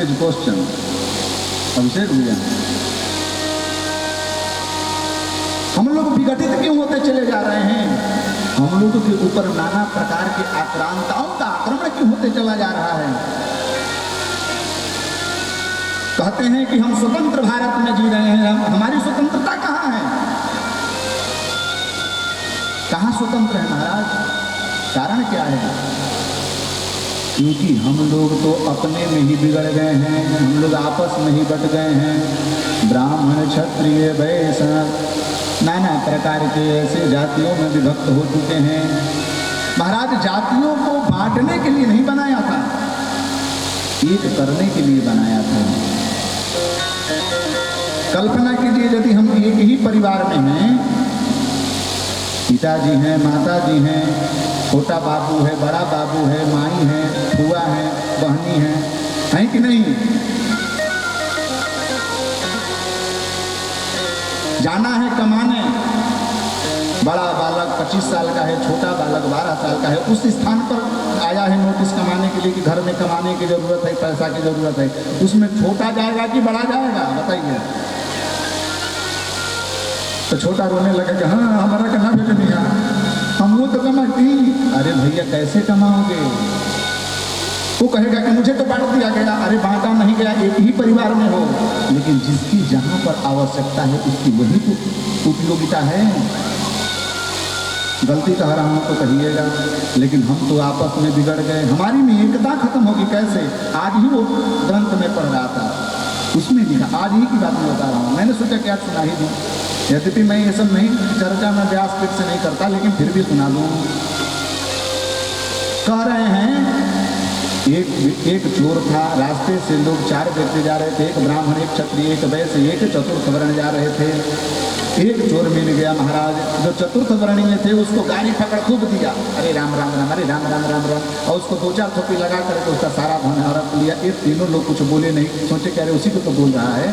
Is question. अभिषेक भैया, हम लोग विघटित क्यों होते चले जा रहे हैं? हम लोगों के ऊपर नाना प्रकार के आक्रांताओं का आक्रमण क्यों होते चला जा रहा है? कहते हैं कि हम स्वतंत्र भारत में जी रहे हैं, हमारी स्वतंत्रता कहाँ है? कहाँ स्वतंत्र है महाराज? कारण क्या है? क्योंकि हम लोग तो अपने में ही बिगड़ गए हैं, हम लोग आपस में ही बट गए हैं। ब्राह्मण क्षत्रिय वैश्य नाना प्रकार के ऐसे जातियों में विभक्त हो चुके हैं। महाराज, जातियों को बांटने के लिए नहीं बनाया था, एक करने के लिए बनाया था। कल्पना कीजिए, यदि हम एक ही परिवार में हैं, पिताजी हैं, माताजी हैं, छोटा बाबू है, बड़ा बाबू है, माई है, फुआ है, बहनी है कि नहीं? जाना है कमाने, बड़ा बालक 25 साल का है, छोटा बालक 12 साल का है, उस स्थान पर आया है नोटिस कमाने के लिए कि घर में कमाने की जरूरत है, पैसा की जरूरत है। उसमें छोटा जाएगा कि बड़ा जाएगा? बताइए। तो छोटा रोने लगेगा, हाँ हमारा कहना भेजनिया, हम वो तो कमाती। अरे भैया कैसे कमाओगे? वो कहेगा कि मुझे तो बांट दिया गया। अरे बांटा नहीं गया, एक ही परिवार में हो, लेकिन जिसकी जहां पर आवश्यकता है उसकी वही तो उपयोगिता है। गलती कह रहा हूं तो कहिएगा, लेकिन हम तो आपस में बिगड़ गए। हमारी में एकता खत्म होगी कैसे? आज ही वो ग्रंथ में पढ़ रहा था, उसमें लिखा, आज ही की बात मैं बता रहा हूँ। मैंने सोचा क्या सुना ही दूँ, यद्यपि मैं ये सब नहीं चर्चा में व्यासपीठ से नहीं करता, लेकिन फिर भी सुना दूँ। कह रहे हैं एक चोर था, रास्ते से लोग 4 व्यक्ति जा रहे थे, एक ब्राह्मण, एक क्षत्रिय, एक वैश्य, एक चतुर्थ वर्ण जा रहे थे। एक चोर मिल गया महाराज, जो चतुर्थ वर्णी में थे उसको गाड़ी पकड़ खूब दिया, अरे राम राम राम, अरे राम राम राम राम, और उसको 2-4 थोपी लगा करके उसका सारा धन हड़प लिया। ये तीनों लोग कुछ बोले नहीं, सोचे कह रहे उसी को तो बोल रहा है।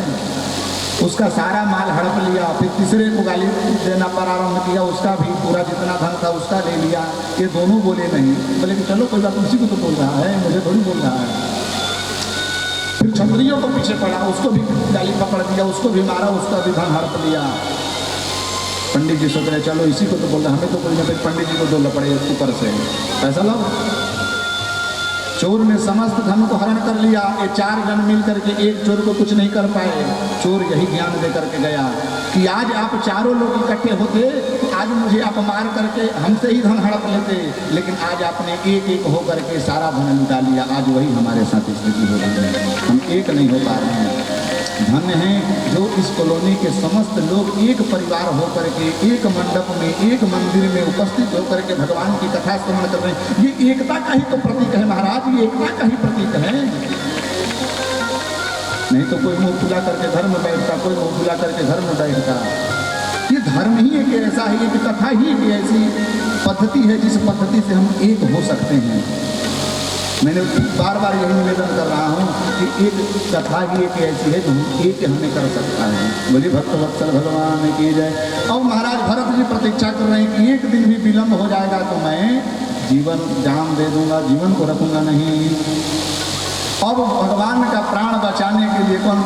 उसका सारा माल हड़प लिया। फिर तीसरे को गाली देना प्रारंभ किया, उसका भी पूरा जितना धन था उसका ले लिया। ये दोनों बोले नहीं, बोले कि चलो कोई बात, उसी को तो बोल रहा है, मुझे थोड़ी बोल रहा है। फिर क्षत्रियों को पीछे पड़ा, उसको भी गाली पकड़ दिया, उसको भी मारा, उसका भी धन हड़प लिया। पंडित जी सोच रहे चलो इसी को तो बोल रहा, हमें तो कोई नहीं। पंडित जी को 2 लपड़े ऊपर से पैसा लाओ। चोर ने समस्त धन को हरण कर लिया। ये 4 जन मिल करके एक चोर को कुछ नहीं कर पाए। चोर यही ज्ञान दे करके गया कि आज आप चारों लोग इकट्ठे होते, आज मुझे आप मार करके हमसे ही धन हड़प लेते, लेकिन आज आपने एक हो करके सारा धन लुटा लिया। आज वही हमारे साथ स्थिति हो रही है, हम एक नहीं हो पा रहे हैं। धन्य है जो इस कॉलोनी के समस्त लोग एक परिवार होकर के एक मंडप में, एक मंदिर में उपस्थित होकर के भगवान की कथा श्रवण कर रहे हैं। ये एकता का ही तो प्रतीक है महाराज, ये एकता का ही प्रतीक है। नहीं तो कोई मुंह खुला करके घर में बैठता, कोई मुंह खुला करके घर में बैठता। ये धर्म ही एक ऐसा है, एक कथा ही एक ऐसी पद्धति है जिस पद्धति से हम एक हो सकते हैं। मैंने बार बार यही निवेदन कर रहा हूँ कि एक कथा ही एक ऐसी है जो एक हमें कर सकता है। बोलिए भक्तवत्सल भगवान की जय। और महाराज भरत जी प्रतीक्षा कर रहे हैं कि एक दिन भी विलम्ब हो जाएगा तो मैं जीवन जान दे दूंगा, जीवन को रखूंगा नहीं। अब भगवान का प्राण बचाने के लिए कौन